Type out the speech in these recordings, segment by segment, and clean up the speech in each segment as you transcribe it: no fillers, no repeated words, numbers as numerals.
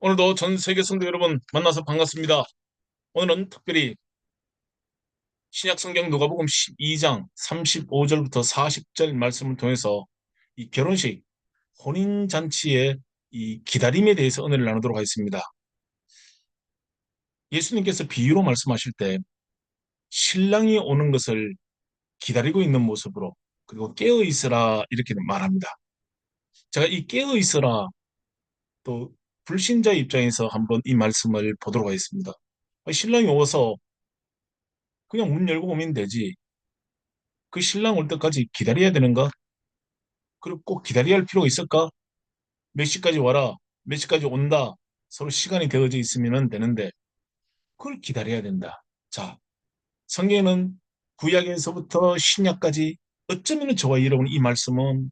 오늘도 전 세계 성도 여러분 만나서 반갑습니다. 오늘은 특별히 신약 성경 누가복음 12장 35절부터 40절 말씀을 통해서 이 결혼식, 혼인 잔치의 이 기다림에 대해서 은혜를 나누도록 하겠습니다. 예수님께서 비유로 말씀하실 때 신랑이 오는 것을 기다리고 있는 모습으로 그리고 깨어 있으라 이렇게 말합니다. 제가 이 깨어 있으라 또 불신자 입장에서 한번 이 말씀을 보도록 하겠습니다. 신랑이 오서 그냥 문 열고 오면 되지. 그 신랑 올 때까지 기다려야 되는가? 그리고 꼭 기다려야 할 필요가 있을까? 몇 시까지 와라, 몇 시까지 온다. 서로 시간이 되어져 있으면 되는데 그걸 기다려야 된다. 자, 성경에는 구약에서부터 신약까지 어쩌면 저와 여러분 이 말씀은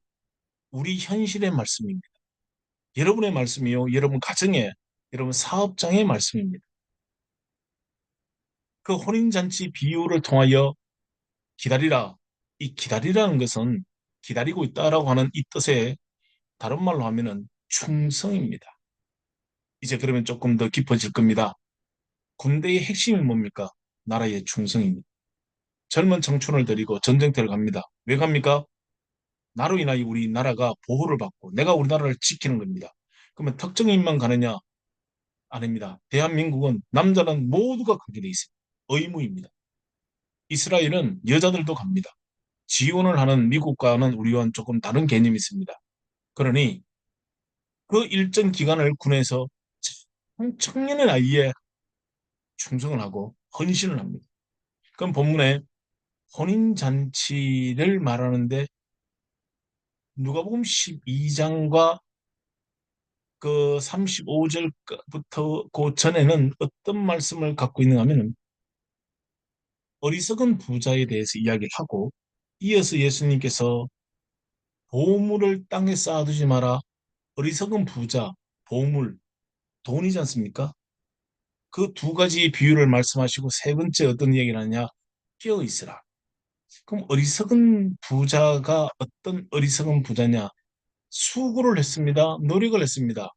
우리 현실의 말씀입니다. 여러분의 말씀이요, 여러분 가정의, 여러분 사업장의 말씀입니다. 그 혼인잔치 비유를 통하여 기다리라. 이 기다리라는 것은 기다리고 있다라고 하는 이 뜻의 다른 말로 하면은 충성입니다. 이제 그러면 조금 더 깊어질 겁니다. 군대의 핵심이 뭡니까? 나라의 충성입니다. 젊은 청춘을 데리고 전쟁터를 갑니다. 왜 갑니까? 나로 인하여 우리나라가 보호를 받고 내가 우리나라를 지키는 겁니다. 그러면 특정인만 가느냐? 아닙니다. 대한민국은 남자는 모두가 가게 돼 있습니다. 의무입니다. 이스라엘은 여자들도 갑니다. 지원을 하는 미국과는 우리와는 조금 다른 개념이 있습니다. 그러니 그 일정 기간을 군에서 청년의 나이에 충성을 하고 헌신을 합니다. 그럼 본문에 혼인잔치를 말하는데 누가복음 12장과 그 35절부터 그 전에는 어떤 말씀을 갖고 있는가 하면 어리석은 부자에 대해서 이야기를 하고 이어서 예수님께서 보물을 땅에 쌓아두지 마라. 어리석은 부자, 보물, 돈이지 않습니까? 그 두 가지 비유를 말씀하시고 세 번째 어떤 이야기를 하냐? 깨어 있으라. 그럼 어리석은 부자가 어떤 어리석은 부자냐? 수고를 했습니다. 노력을 했습니다.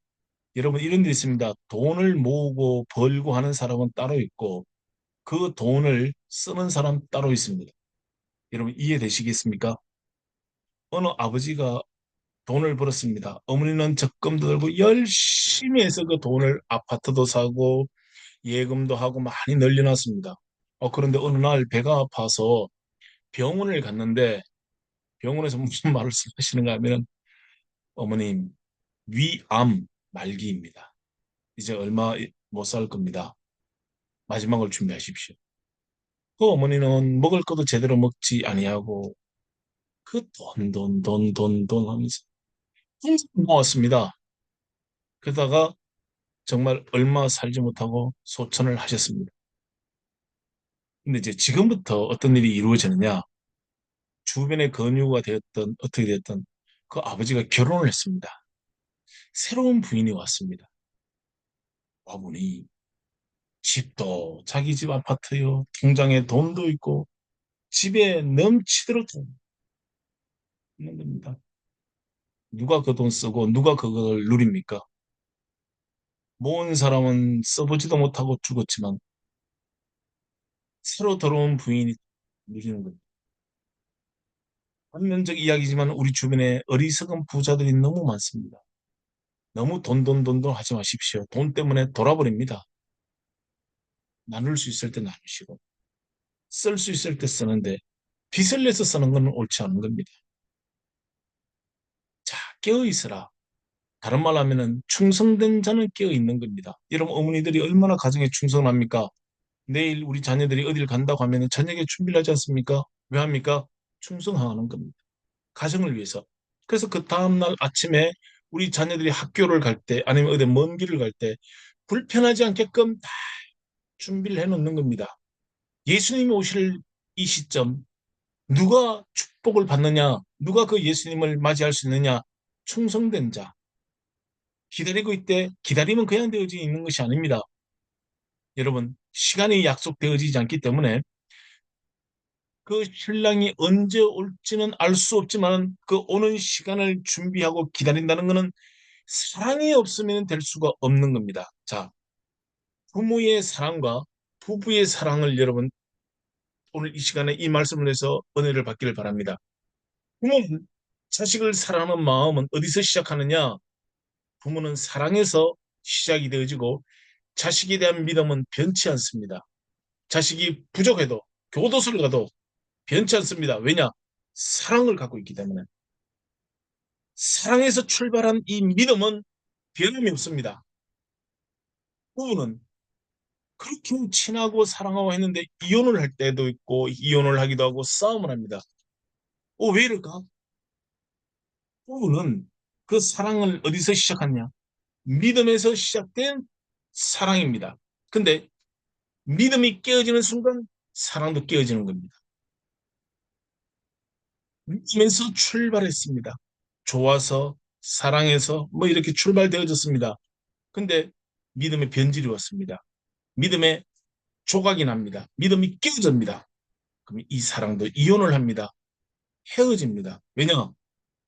여러분 이런 데 있습니다. 돈을 모으고 벌고 하는 사람은 따로 있고 그 돈을 쓰는 사람 따로 있습니다. 여러분 이해되시겠습니까? 어느 아버지가 돈을 벌었습니다. 어머니는 적금도 들고 열심히 해서 그 돈을 아파트도 사고 예금도 하고 많이 늘려놨습니다. 그런데 어느 날 배가 아파서 병원을 갔는데 병원에서 무슨 말을 하시는가 하면 어머님 위암 말기입니다. 이제 얼마 못 살 겁니다. 마지막을 준비하십시오. 그 어머니는 먹을 것도 제대로 먹지 아니하고 그 돈 하면서 계속 모았습니다. 그러다가 정말 얼마 살지 못하고 소천을 하셨습니다. 근데 이제 지금부터 어떤 일이 이루어지느냐? 주변에 권유가 되었던 어떻게 됐든 그 아버지가 결혼을 했습니다. 새로운 부인이 왔습니다. 와보니 집도 자기 집 아파트요. 통장에 돈도 있고 집에 넘치도록 있는 겁니다. 누가 그 돈 쓰고 누가 그걸 누립니까? 모은 사람은 써보지도 못하고 죽었지만 새로 들어온 부인이 누리는 겁니다. 반면적 이야기지만 우리 주변에 어리석은 부자들이 너무 많습니다. 너무 돈 하지 마십시오. 돈 때문에 돌아버립니다. 나눌 수 있을 때 나누시고 쓸 수 있을 때 쓰는데 빚을 내서 쓰는 건 옳지 않은 겁니다. 자, 깨어 있으라. 다른 말로 하면은 충성된 자는 깨어 있는 겁니다. 여러분 어머니들이 얼마나 가정에 충성합니까? 내일 우리 자녀들이 어딜 간다고 하면 저녁에 준비를 하지 않습니까? 왜 합니까? 충성하는 겁니다. 가정을 위해서. 그래서 그 다음날 아침에 우리 자녀들이 학교를 갈 때 아니면 어디 먼 길을 갈 때 불편하지 않게끔 다 준비를 해놓는 겁니다. 예수님이 오실 이 시점 누가 축복을 받느냐? 누가 그 예수님을 맞이할 수 있느냐? 충성된 자. 기다리고 있대. 기다리면 그냥 되어져 있는 것이 아닙니다. 여러분, 시간이 약속되어지지 않기 때문에 그 신랑이 언제 올지는 알 수 없지만 그 오는 시간을 준비하고 기다린다는 것은 사랑이 없으면 될 수가 없는 겁니다. 자, 부모의 사랑과 부부의 사랑을 여러분 오늘 이 시간에 이 말씀을 해서 은혜를 받기를 바랍니다. 부모는 자식을 사랑하는 마음은 어디서 시작하느냐? 부모는 사랑에서 시작이 되어지고 자식에 대한 믿음은 변치 않습니다. 자식이 부족해도 교도소를 가도 변치 않습니다. 왜냐? 사랑을 갖고 있기 때문에. 사랑에서 출발한 이 믿음은 변함이 없습니다. 부부는 그렇게 친하고 사랑하고 했는데 이혼을 할 때도 있고 이혼을 하기도 하고 싸움을 합니다. 왜 이럴까? 부부는 그 사랑을 어디서 시작하냐? 믿음에서 시작된 사랑입니다. 근데 믿음이 깨어지는 순간 사랑도 깨어지는 겁니다. 믿음에서 출발했습니다. 좋아서 사랑해서 뭐 이렇게 출발되어졌습니다. 근데 믿음의 변질이 왔습니다. 믿음의 조각이 납니다. 믿음이 깨어집니다. 그럼 이 사랑도 이혼을 합니다. 헤어집니다. 왜냐?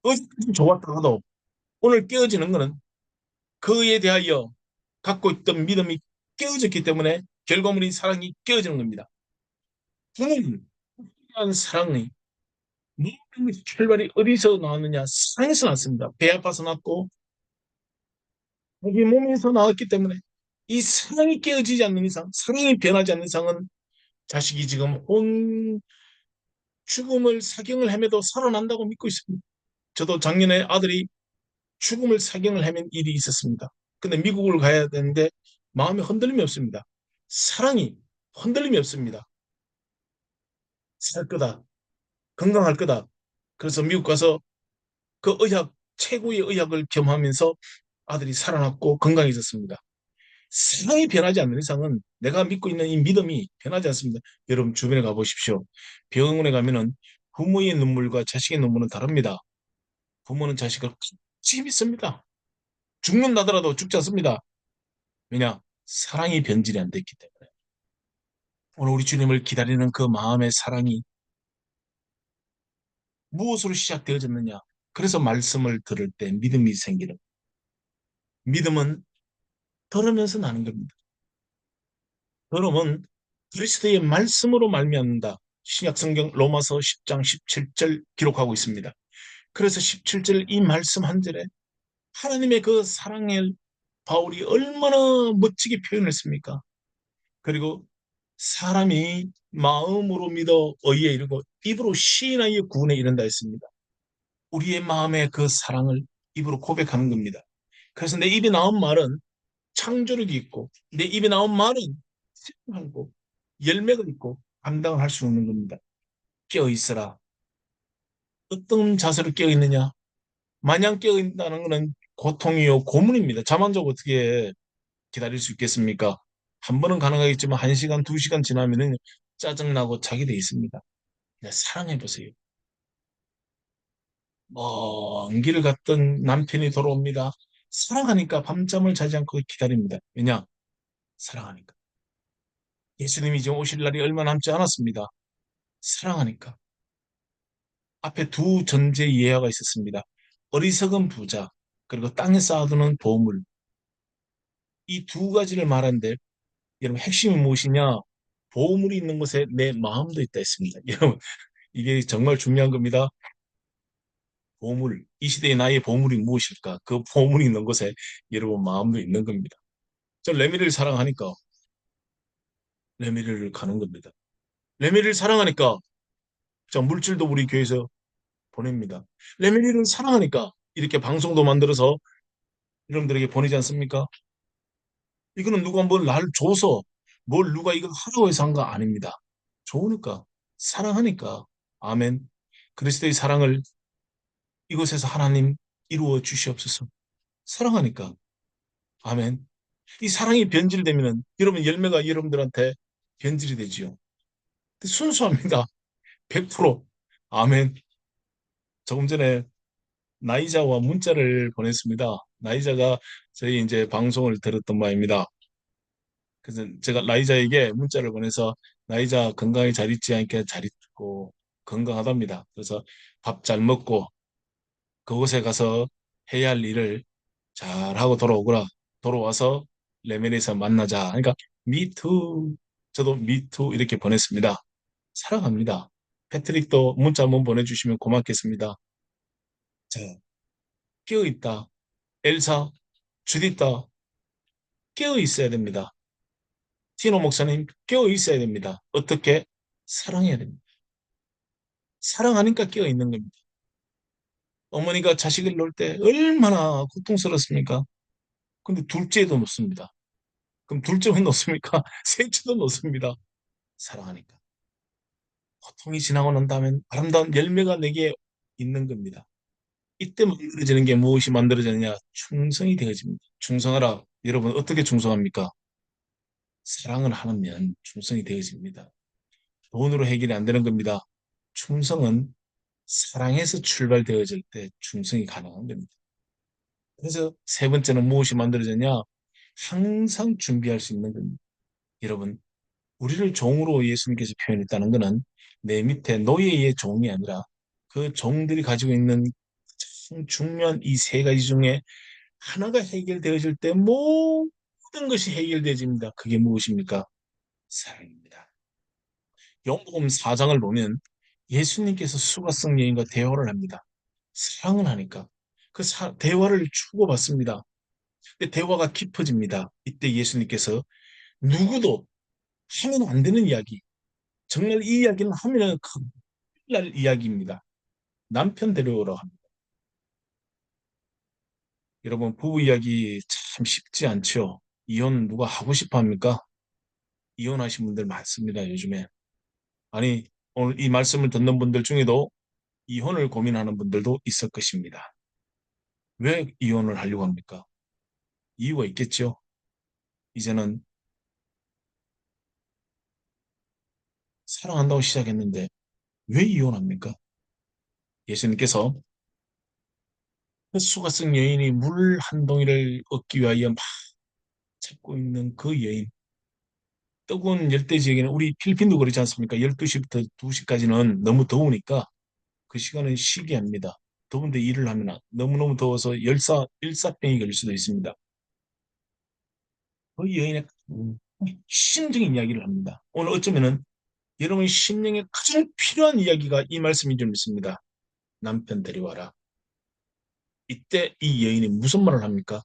어제까지 좋았다가도 오늘 깨어지는 것은 그에 대하여 갖고 있던 믿음이 깨어졌기 때문에 결과물이 사랑이 깨어지는 겁니다. 부모는 사랑이 모든 출발이 어디서 나왔느냐? 사랑에서 났습니다. 배 아파서 났고 자기 몸에서 나왔기 때문에 이 사랑이 깨어지지 않는 이상, 사랑이 변하지 않는 이상은 자식이 지금 온 죽음을 사경을 헤매도 살아난다고 믿고 있습니다. 저도 작년에 아들이 죽음을 사경을 헤맨 일이 있었습니다. 근데 미국을 가야 되는데 마음에 흔들림이 없습니다. 사랑이 흔들림이 없습니다. 살 거다. 건강할 거다. 그래서 미국 가서 그 의학, 최고의 의학을 겸하면서 아들이 살아났고 건강해졌습니다. 사랑이 변하지 않는 이상은 내가 믿고 있는 이 믿음이 변하지 않습니다. 여러분 주변에 가보십시오. 병원에 가면은 부모의 눈물과 자식의 눈물은 다릅니다. 부모는 자식을 같이 믿습니다. 죽는다더라도 죽지 않습니다. 왜냐? 사랑이 변질이 안 됐기 때문에. 오늘 우리 주님을 기다리는 그 마음의 사랑이 무엇으로 시작되어졌느냐? 그래서 말씀을 들을 때 믿음이 생기는. 믿음은 들으면서 나는 겁니다. 들음은 그리스도의 말씀으로 말미암는다. 신약 성경 로마서 10장 17절 기록하고 있습니다. 그래서 17절 이 말씀 한 절에 하나님의 그 사랑을 바울이 얼마나 멋지게 표현했습니까? 그리고 사람이 마음으로 믿어 의에 이르고 입으로 시인하여 구원에 이른다 했습니다. 우리의 마음의 그 사랑을 입으로 고백하는 겁니다. 그래서 내 입에 나온 말은 창조력이 있고 내 입에 나온 말은 실하고 열매가 있고 감당을 할 수 있는 겁니다. 깨어 있어라. 어떤 자세로 깨어 있느냐? 마냥 깨어 있다는 것은 고통이요 고문입니다. 잠 안 자고 어떻게 기다릴 수 있겠습니까? 한 번은 가능하겠지만 한 시간, 두 시간 지나면은 짜증나고 자게 돼 있습니다. 사랑해 보세요. 먼 길을 갔던 남편이 돌아옵니다. 사랑하니까 밤잠을 자지 않고 기다립니다. 왜냐? 사랑하니까. 예수님이 지금 오실 날이 얼마 남지 않았습니다. 사랑하니까. 앞에 두 전제 예화가 있었습니다. 어리석은 부자, 그리고 땅에 쌓아두는 보물. 이 두 가지를 말하는데, 여러분, 핵심이 무엇이냐? 보물이 있는 곳에 내 마음도 있다 했습니다. 여러분, 이게 정말 중요한 겁니다. 보물, 이 시대의 나의 보물이 무엇일까? 그 보물이 있는 곳에 여러분 마음도 있는 겁니다. 저 레미를 사랑하니까 레미를 가는 겁니다. 레미를 사랑하니까 저 물질도 우리 교회에서 보냅니다. 레미를 사랑하니까 이렇게 방송도 만들어서 여러분들에게 보내지 않습니까? 이거는 누가 뭘 날 줘서 뭘 누가 이걸 하라고 해서 한 거 아닙니다. 좋으니까, 사랑하니까. 아멘. 그리스도의 사랑을 이곳에서 하나님 이루어 주시옵소서. 사랑하니까. 아멘. 이 사랑이 변질되면 여러분 열매가 여러분들한테 변질이 되지요. 순수합니다. 100%. 아멘. 조금 전에 나이자와 문자를 보냈습니다. 나이자가 저희 이제 방송을 들었던 바입니다. 그래서 제가 나이자에게 문자를 보내서 나이자 건강히 잘 있지 않게 잘 있고 건강하답니다. 그래서 밥 잘 먹고 그곳에 가서 해야 할 일을 잘하고 돌아오거라. 돌아와서 레벨에서 만나자. 그러니까 미투 저도 미투 이렇게 보냈습니다. 사랑합니다. 패트릭도 문자 한번 보내주시면 고맙겠습니다. 자, 깨어있다. 엘사, 주디다 깨어 있어야 됩니다. 티노 목사님 깨어 있어야 됩니다. 어떻게? 사랑해야 됩니다. 사랑하니까 깨어 있는 겁니다. 어머니가 자식을 놓을 때 얼마나 고통스럽습니까? 근데 둘째도 놓습니다. 그럼 둘째만 놓습니까? 셋째도 놓습니다. 사랑하니까. 고통이 지나고 난 다음엔 아름다운 열매가 내게 있는 겁니다. 이때 만들어지는 게 무엇이 만들어지느냐? 충성이 되어집니다. 충성하라. 여러분 어떻게 충성합니까? 사랑을 하면 충성이 되어집니다. 돈으로 해결이 안 되는 겁니다. 충성은 사랑에서 출발되어질 때 충성이 가능한 겁니다. 그래서 세 번째는 무엇이 만들어졌냐? 항상 준비할 수 있는 겁니다. 여러분, 우리를 종으로 예수님께서 표현했다는 것은 내 밑에 노예의 종이 아니라 그 종들이 가지고 있는 가장 중요한 이 세 가지 중에 하나가 해결되어질 때 모든 것이 해결되어집니다. 그게 무엇입니까? 사랑입니다. 요한복음 4장을 보면 예수님께서 수가성 여인과 대화를 합니다. 사랑을 하니까 그 대화를 주고받습니다. 근데 대화가 깊어집니다. 이때 예수님께서 누구도 하면 안 되는 이야기, 정말 이 이야기는 하면 큰일 날 이야기입니다. 남편 데려오라고 합니다. 여러분 부부 이야기 참 쉽지 않죠. 이혼 누가 하고 싶어 합니까? 이혼하신 분들 많습니다, 요즘에. 아니, 오늘 이 말씀을 듣는 분들 중에도 이혼을 고민하는 분들도 있을 것입니다. 왜 이혼을 하려고 합니까? 이유가 있겠죠. 이제는 사랑한다고 시작했는데 왜 이혼합니까? 예수님께서 그 수가성 여인이 물 한 동이를 얻기 위하여 막 찾고 있는 그 여인. 뜨거운 열대 지역에는 우리 필리핀도 그렇지 않습니까? 12시부터 2시까지는 너무 더우니까 그 시간은 쉬게 합니다. 더운데 일을 하면 너무너무 더워서 일사병이 걸릴 수도 있습니다. 그 여인의 심적인 이야기를 합니다. 오늘 어쩌면은 여러분 심령에 가장 필요한 이야기가 이 말씀인 줄 믿습니다. 남편 데려와라. 이때 이 여인이 무슨 말을 합니까?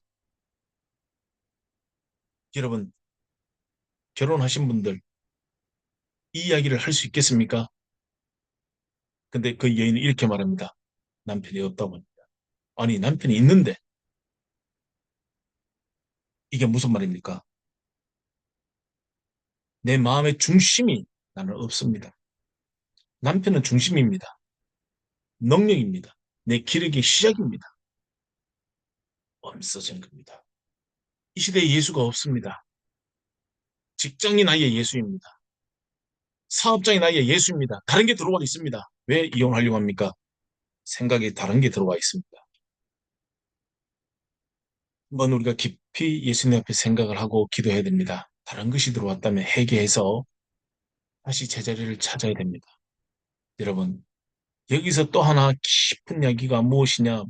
여러분 결혼하신 분들 이 이야기를 할 수 있겠습니까? 근데 그 여인은 이렇게 말합니다. 남편이 없다고 합니다. 아니 남편이 있는데 이게 무슨 말입니까? 내 마음의 중심이 나는 없습니다. 남편은 중심입니다. 능력입니다. 내 기력의 시작입니다. 없어진 겁니다. 이 시대에 예수가 없습니다. 직장인 아이의 예수입니다. 사업장인 아이의 예수입니다. 다른 게 들어와 있습니다. 왜 이혼하려고 합니까? 생각이 다른 게 들어와 있습니다. 한번 우리가 깊이 예수님 앞에 생각을 하고 기도해야 됩니다. 다른 것이 들어왔다면 회개해서 다시 제자리를 찾아야 됩니다. 여러분, 여기서 또 하나 깊은 이야기가 무엇이냐?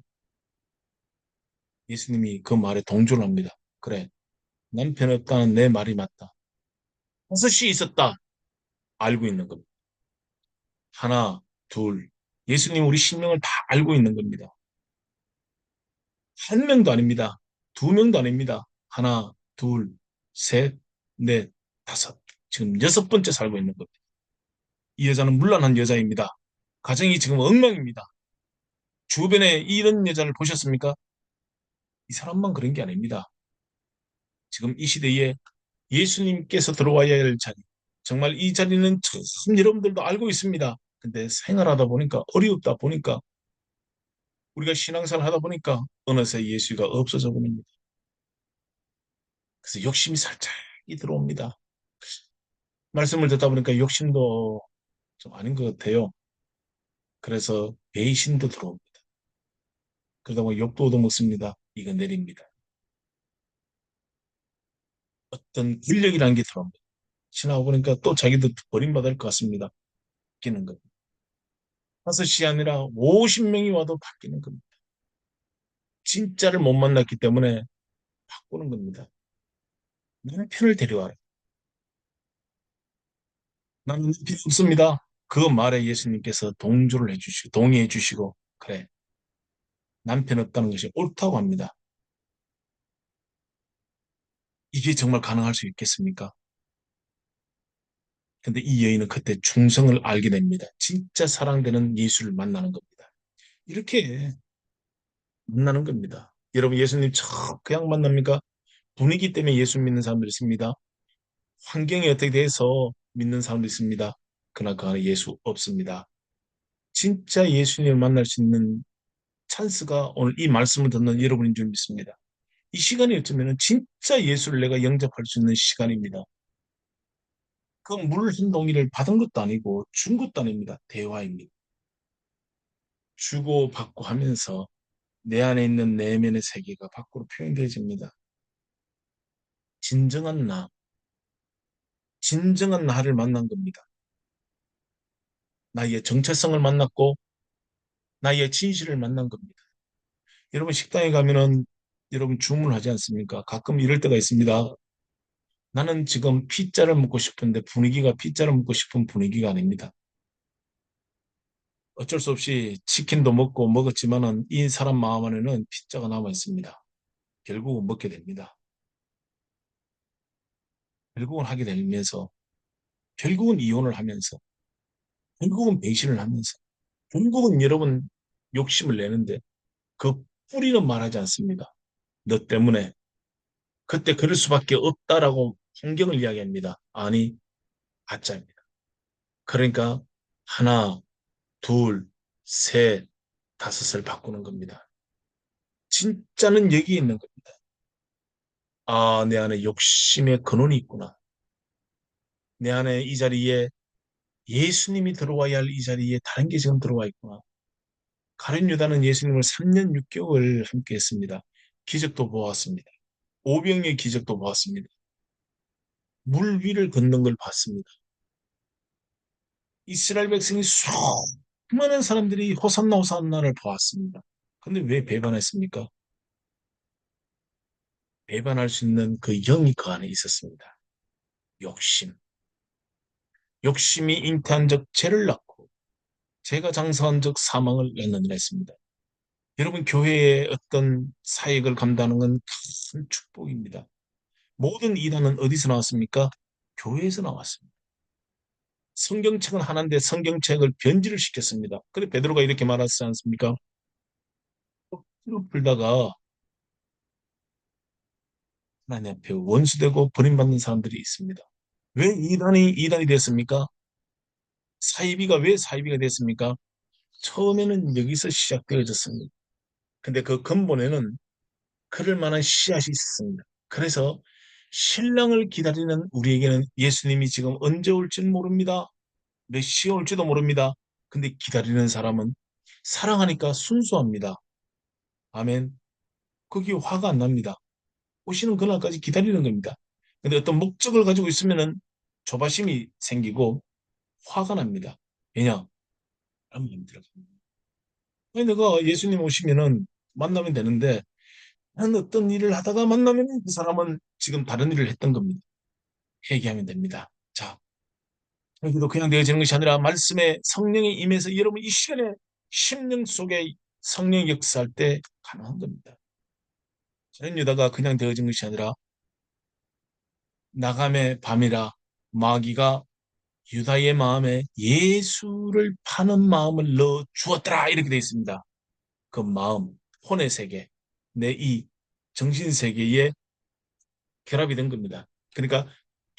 예수님이 그 말에 동조를 합니다. 그래, 남편 없다는 내 말이 맞다. 5시 있었다. 알고 있는 겁니다. 하나, 둘. 예수님 우리 신명을 다 알고 있는 겁니다. 한 명도 아닙니다. 두 명도 아닙니다. 하나, 둘, 셋, 넷, 다섯. 지금 여섯 번째 살고 있는 겁니다. 이 여자는 문란한 여자입니다. 가정이 지금 엉망입니다. 주변에 이런 여자를 보셨습니까? 이 사람만 그런 게 아닙니다. 지금 이 시대에 예수님께서 들어와야 할 자리. 정말 이 자리는 참 여러분들도 알고 있습니다. 근데 생활하다 보니까 어렵다 보니까 우리가 신앙생활 하다 보니까 어느새 예수가 없어져 버립니다. 그래서 욕심이 살짝 들어옵니다. 말씀을 듣다 보니까 욕심도 좀 아닌 것 같아요. 그래서 배신도 들어옵니다. 그러다 보니 욕도 얻어먹습니다. 이거 내립니다. 어떤 권력이라는 게 들어옵니다. 지나고 보니까 또 자기도 버림받을 것 같습니다. 바뀌는 겁니다. 5시 아니라 50명이 와도 바뀌는 겁니다. 진짜를 못 만났기 때문에 바꾸는 겁니다. 남편을 데려와라. 나는 남편 없습니다. 그 말에 예수님께서 동조를 해주시고, 동의해 주시고, 그래, 남편 없다는 것이 옳다고 합니다. 이게 정말 가능할 수 있겠습니까? 근데 이 여인은 그때 충성을 알게 됩니다. 진짜 사랑되는 예수를 만나는 겁니다. 이렇게 만나는 겁니다. 여러분, 예수님 참 그냥 만납니까? 분위기 때문에 예수 믿는 사람들이 있습니다. 환경이 어떻게 돼서 믿는 사람도 있습니다. 그러나 그 안에 예수 없습니다. 진짜 예수님을 만날 수 있는 찬스가 오늘 이 말씀을 듣는 여러분인 줄 믿습니다. 이 시간이 어쩌면 진짜 예수를 내가 영접할 수 있는 시간입니다. 그 물 한 동이를 받은 것도 아니고 준 것도 아닙니다. 대화입니다. 주고 받고 하면서 내 안에 있는 내면의 세계가 밖으로 표현되어집니다. 진정한 나, 진정한 나를 만난 겁니다. 나의 정체성을 만났고 나의 진실을 만난 겁니다. 여러분 식당에 가면은 여러분 주문하지 않습니까? 가끔 이럴 때가 있습니다. 나는 지금 피자를 먹고 싶은데 분위기가 피자를 먹고 싶은 분위기가 아닙니다. 어쩔 수 없이 치킨도 먹고 먹었지만은 이 사람 마음 안에는 피자가 남아 있습니다. 결국은 먹게 됩니다. 결국은 하게 되면서 결국은 이혼을 하면서 결국은 배신을 하면서 결국은 여러분 욕심을 내는데 그 뿌리는 말하지 않습니다. 너 때문에 그때 그럴 수밖에 없다라고 환경을 이야기합니다. 아니 가짜입니다. 그러니까 하나, 둘, 셋, 다섯을 바꾸는 겁니다. 진짜는 여기 있는 겁니다. 아, 내 안에 욕심의 근원이 있구나. 내 안에 이 자리에 예수님이 들어와야 할 이 자리에 다른 게 지금 들어와 있구나. 가룟 유다는 예수님을 3년 6개월 함께 했습니다. 기적도 보았습니다. 오병의 기적도 보았습니다. 물 위를 걷는 걸 봤습니다. 이스라엘 백성이 수많은 사람들이 호산나 호산나를 보았습니다. 근데 왜 배반했습니까? 배반할 수 있는 그 영이 그 안에 있었습니다. 욕심. 욕심이 잉태한 적 죄를 낳고 죄가 장사한 적 사망을 낳느니라 했습니다. 여러분 교회의 어떤 사역을 감당하는 건 큰 축복입니다. 모든 이단은 어디서 나왔습니까? 교회에서 나왔습니다. 성경책은 하나인데 성경책을 변질을 시켰습니다. 그래 베드로가 이렇게 말하지 않습니까? 억지로 풀다가 하나님 앞에 원수되고 버림받는 사람들이 있습니다. 왜 이단이 됐습니까? 사이비가 왜 사이비가 됐습니까? 처음에는 여기서 시작되어졌습니다. 근데 그 근본에는 그럴 만한 씨앗이 있습니다. 그래서 신랑을 기다리는 우리에게는 예수님이 지금 언제 올지는 모릅니다. 몇 시에 올지도 모릅니다. 근데 기다리는 사람은 사랑하니까 순수합니다. 아멘. 거기에 화가 안 납니다. 오시는 그날까지 기다리는 겁니다. 근데 어떤 목적을 가지고 있으면은 조바심이 생기고 화가 납니다. 왜냐? 아무 안 들어갑니다. 아니, 내가 예수님 오시면은 만나면 되는데 한 어떤 일을 하다가 만나면 그 사람은 지금 다른 일을 했던 겁니다. 회개하면 됩니다. 자, 여기도 그냥 되어지는 것이 아니라 말씀에 성령이 임해서 여러분 이 시간에 심령 속에 성령 역사할 때 가능한 겁니다. 저는 유다가 그냥 되어진 것이 아니라 나감의 밤이라 마귀가 유다의 마음에 예수를 파는 마음을 넣어 주었더라 이렇게 되어 있습니다. 그 마음, 혼의 세계, 내 이 정신 세계에 결합이 된 겁니다. 그러니까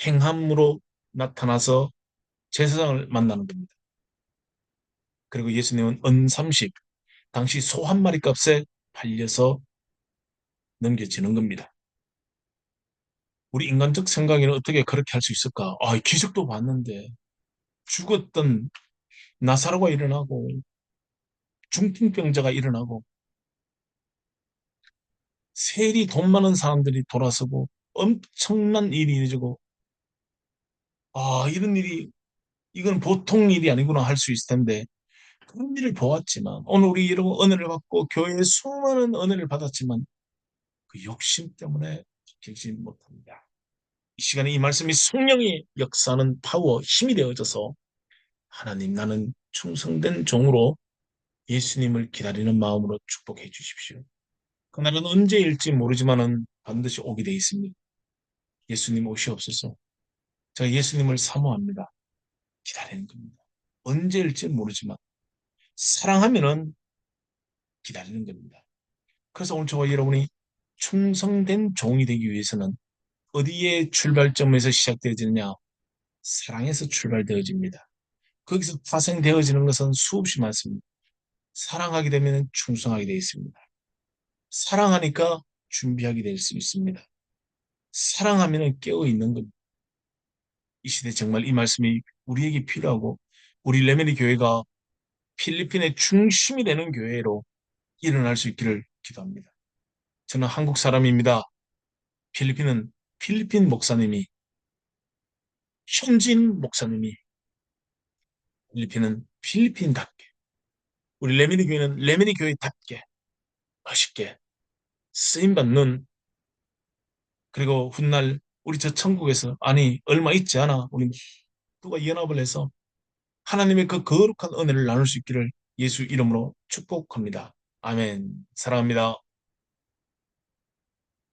행함으로 나타나서 제사장을 만나는 겁니다. 그리고 예수님은 은30 당시 소 한 마리 값에 팔려서 넘겨지는 겁니다. 우리 인간적 생각에는 어떻게 그렇게 할 수 있을까? 아, 기적도 봤는데 죽었던 나사로가 일어나고 중풍병자가 일어나고 세리 돈 많은 사람들이 돌아서고 엄청난 일이 일어지고 아, 이런 일이 이건 보통 일이 아니구나 할 수 있을 텐데 그런 일을 보았지만 오늘 우리 이런 은혜를 받고 교회에 수많은 은혜를 받았지만 그 욕심 때문에 지키지 못합니다. 이 시간에 이 말씀이 성령이 역사하는 파워, 힘이 되어져서 하나님 나는 충성된 종으로 예수님을 기다리는 마음으로 축복해 주십시오. 그날은 언제일지 모르지만은 반드시 오게 돼 있습니다. 예수님 오시옵소서. 제가 예수님을 사모합니다. 기다리는 겁니다. 언제일지 모르지만 사랑하면은 기다리는 겁니다. 그래서 오늘 저와 여러분이 충성된 종이 되기 위해서는 어디에 출발점에서 시작되어지느냐? 사랑에서 출발되어집니다. 거기서 파생되어지는 것은 수없이 많습니다. 사랑하게 되면 충성하게 되어 있습니다. 사랑하니까 준비하게 될 수 있습니다. 사랑하면 깨어 있는 겁니다. 이 시대 정말 이 말씀이 우리에게 필요하고 우리 레메디 교회가 필리핀의 중심이 되는 교회로 일어날 수 있기를 기도합니다. 저는 한국 사람입니다. 필리핀은 필리핀 목사님이 현지인 목사님이 필리핀은 필리핀답게 우리 레미니 교회는 레미니 교회답게 멋있게 쓰임받는 그리고 훗날 우리 저 천국에서 아니 얼마 있지 않아 우리 누가 연합을 해서 하나님의 그 거룩한 은혜를 나눌 수 있기를 예수 이름으로 축복합니다. 아멘. 사랑합니다.